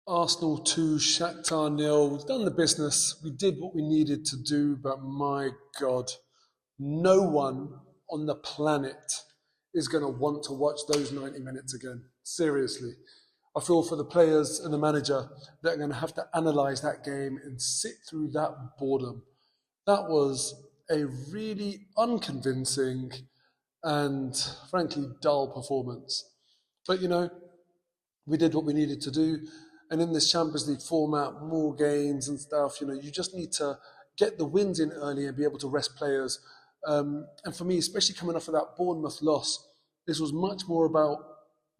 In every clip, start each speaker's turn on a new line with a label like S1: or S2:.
S1: Arsenal 2, Shakhtar nil. We've done the business. We did what we needed to do, but my God, no one on the planet is going to want to watch those 90 minutes again. Seriously. I feel for the players and the manager that are going to have to analyse that game and sit through that boredom. That was a really unconvincing and frankly dull performance. But we did what we needed to do. And in this Champions League format, more games and stuff, you just need to get the wins in early and be able to rest players. And for me, especially coming off of that Bournemouth loss, this was much more about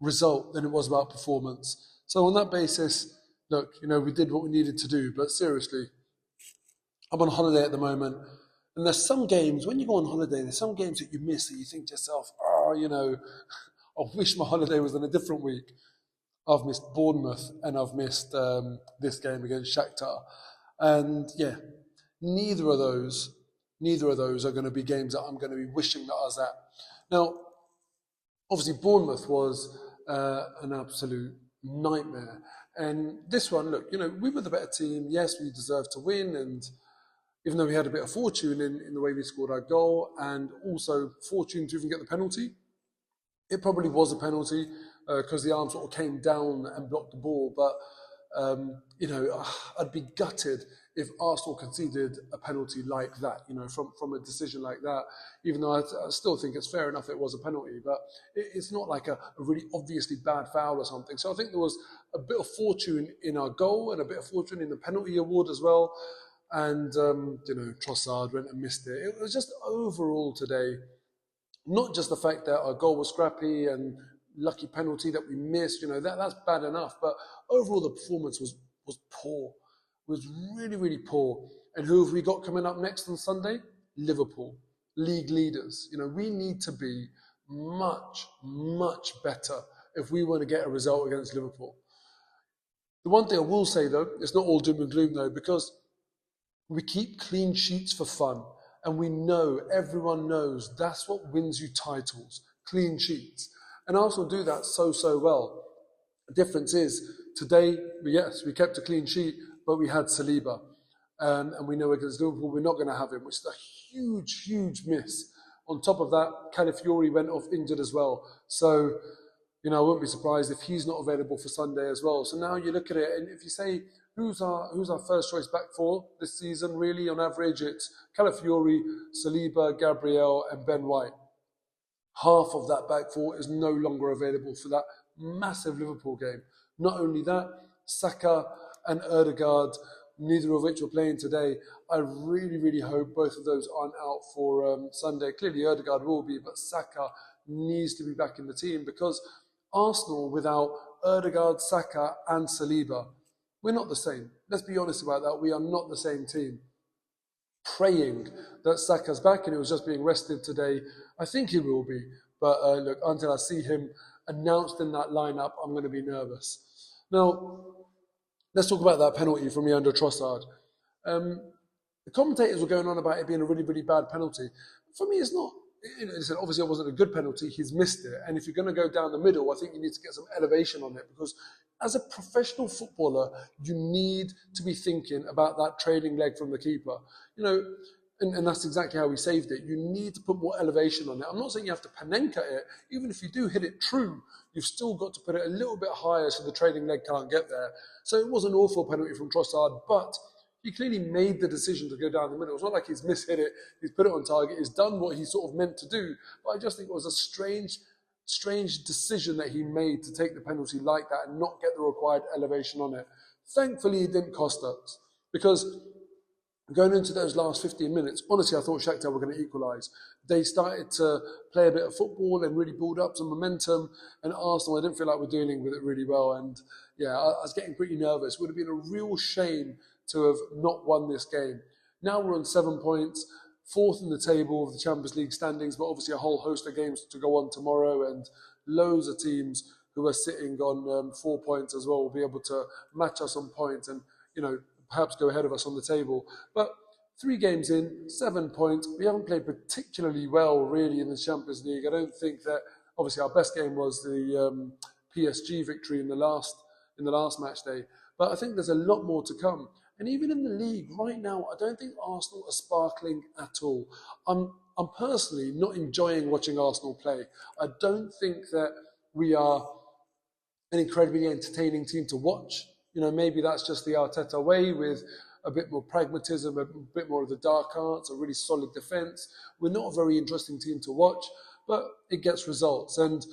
S1: result than it was about performance. So on that basis, look, we did what we needed to do. But seriously, I'm on holiday at the moment. And there's some games, when you go on holiday, there's some games that you miss that you think to yourself, I wish my holiday was in a different week. I've missed Bournemouth and I've missed this game against Shakhtar. And yeah, neither of those are going to be games that I'm going to be wishing that I was at. Now, obviously Bournemouth was an absolute nightmare. And this one, look, we were the better team. Yes, we deserved to win. And even though we had a bit of fortune in the way we scored our goal and also fortune to even get the penalty, it probably was a penalty because the arm sort of came down and blocked the ball. But, I'd be gutted if Arsenal conceded a penalty like that, from a decision like that, even though I still think it's fair enough it was a penalty. But it's not like a really obviously bad foul or something. So I think there was a bit of fortune in our goal and a bit of fortune in the penalty award as well. And, Trossard went and missed it. It was just overall today, not just the fact that our goal was scrappy and lucky penalty that we missed, that's bad enough. But overall, the performance was poor, was really, really poor. And who have we got coming up next on Sunday? Liverpool, league leaders. We need to be much, much better if we want to get a result against Liverpool. The one thing I will say, though, it's not all doom and gloom, though, because we keep clean sheets for fun. And everyone knows that's what wins you titles, clean sheets. And Arsenal do that so well. The difference is, today, yes, we kept a clean sheet, but we had Saliba. And we know against Liverpool we're not going to have him, which is a huge, huge miss. On top of that, Calafiori went off injured as well. So, I won't be surprised if he's not available for Sunday as well. So now you look at it, and if you say, who's our first choice back four this season, really, on average, it's Calafiori, Saliba, Gabriel, and Ben White. Half of that back four is no longer available for that massive Liverpool game. Not only that, Saka and Ødegaard, neither of which were playing today. I really, really hope both of those aren't out for Sunday. Clearly, Ødegaard will be, but Saka needs to be back in the team because Arsenal without Ødegaard, Saka, and Saliba, we're not the same. Let's be honest about that. We are not the same team. Praying that Saka's back and he was just being rested today. I think he will be. But look, until I see him announced in that lineup, I'm going to be nervous. Now, let's talk about that penalty from Leandro Trossard. The commentators were going on about it being a really, really bad penalty. For me, it's not. Obviously, it wasn't a good penalty. He's missed it. And if you're going to go down the middle, I think you need to get some elevation on it because as a professional footballer, you need to be thinking about that trailing leg from the keeper. And that's exactly how we saved it. You need to put more elevation on it. I'm not saying you have to Panenka it. Even if you do hit it true, you've still got to put it a little bit higher so the trailing leg can't get there. So it was an awful penalty from Trossard, but he clearly made the decision to go down the middle. It's not like he's mishit it, he's put it on target, he's done what he sort of meant to do. But I just think it was a strange decision that he made to take the penalty like that and not get the required elevation on it. Thankfully, it didn't cost us because going into those last 15 minutes, honestly, I thought Shakhtar were going to equalise. They started to play a bit of football and really build up some momentum. And Arsenal, I didn't feel like we're dealing with it really well. And yeah, I was getting pretty nervous. It would have been a real shame to have not won this game. Now we're on 7 points, fourth in the table of the Champions League standings, but obviously a whole host of games to go on tomorrow and loads of teams who are sitting on 4 points as well will be able to match us on points and, perhaps go ahead of us on the table. But 3 games in, 7 points. We haven't played particularly well, really, in the Champions League. I don't think that, obviously, our best game was the PSG victory in the last match day. But I think there's a lot more to come. And even in the league right now, I don't think Arsenal are sparkling at all. I'm personally not enjoying watching Arsenal play. I don't think that we are an incredibly entertaining team to watch. Maybe that's just the Arteta way with a bit more pragmatism, a bit more of the dark arts, a really solid defence. We're not a very interesting team to watch, but it gets results. And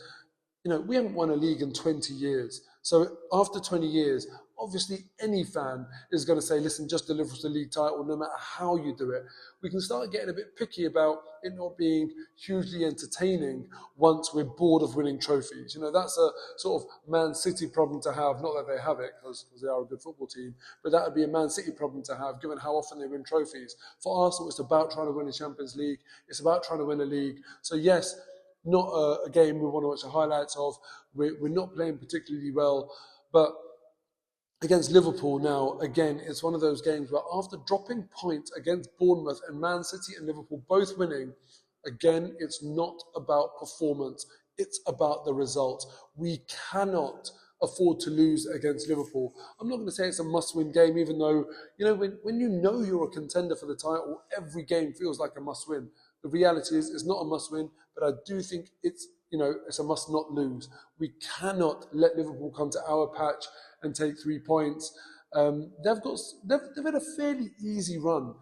S1: we haven't won a league in 20 years. So after 20 years, obviously any fan is going to say, listen, just deliver us the league title no matter how you do it. We can start getting a bit picky about it not being hugely entertaining once we're bored of winning trophies. That's a sort of Man City problem to have. Not that they have it, because they are a good football team, but that would be a Man City problem to have, given how often they win trophies. For Arsenal, it's about trying to win a Champions League. It's about trying to win a league. So yes, not a game we want to watch the highlights of. We're not playing particularly well, but against Liverpool now, again, it's one of those games where after dropping points against Bournemouth and Man City and Liverpool both winning, again, it's not about performance. It's about the result. We cannot afford to lose against Liverpool. I'm not going to say it's a must-win game, even though, when you're a contender for the title, every game feels like a must-win. The reality is it's not a must-win, but I do think it's a must not lose. We cannot let Liverpool come to our patch and take 3 points. They've had a fairly easy run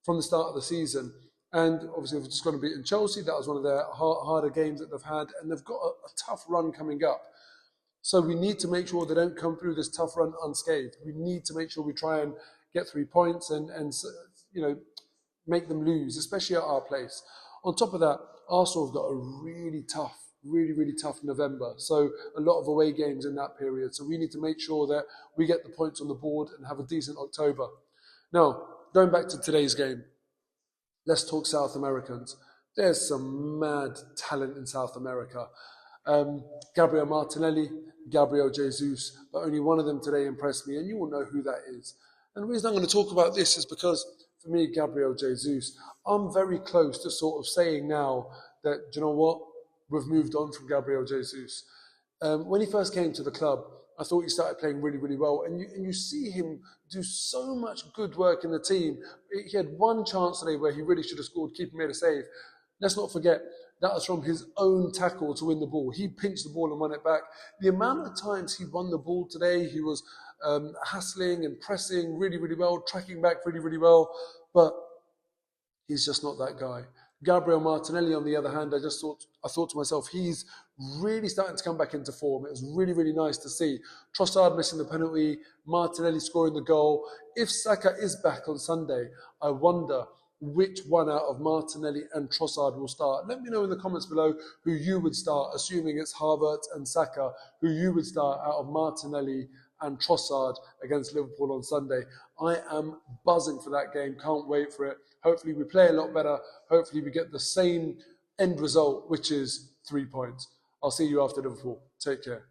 S1: from the start of the season. And obviously they've just gone and beaten Chelsea. That was one of their harder games that they've had. And they've got a tough run coming up. So we need to make sure they don't come through this tough run unscathed. We need to make sure we try and get 3 points and make them lose, especially at our place. On top of that, Arsenal have got a really tough November. So a lot of away games in that period. So we need to make sure that we get the points on the board and have a decent October. Now, going back to today's game, let's talk South Americans. There's some mad talent in South America. Gabriel Martinelli, Gabriel Jesus, but only one of them today impressed me, and you will know who that is. And the reason I'm going to talk about this is because, for me, Gabriel Jesus, I'm very close to sort of saying now that, do you know what? We've moved on from Gabriel Jesus. When he first came to the club, I thought he started playing really, really well. And you see him do so much good work in the team. He had one chance today where he really should have scored, keeper made a save. Let's not forget, that was from his own tackle to win the ball. He pinched the ball and won it back. The amount of times he won the ball today, he was hassling and pressing really, really well, tracking back really, really well. But he's just not that guy. Gabriel Martinelli, on the other hand, I thought to myself, he's really starting to come back into form. It was really, really nice to see. Trossard missing the penalty, Martinelli scoring the goal. If Saka is back on Sunday, I wonder which one out of Martinelli and Trossard will start. Let me know in the comments below who you would start, assuming it's Havertz and Saka, who you would start out of Martinelli and Trossard against Liverpool on Sunday. I am buzzing for that game. Can't wait for it. Hopefully we play a lot better. Hopefully we get the same end result, which is 3 points. I'll see you after Liverpool. Take care.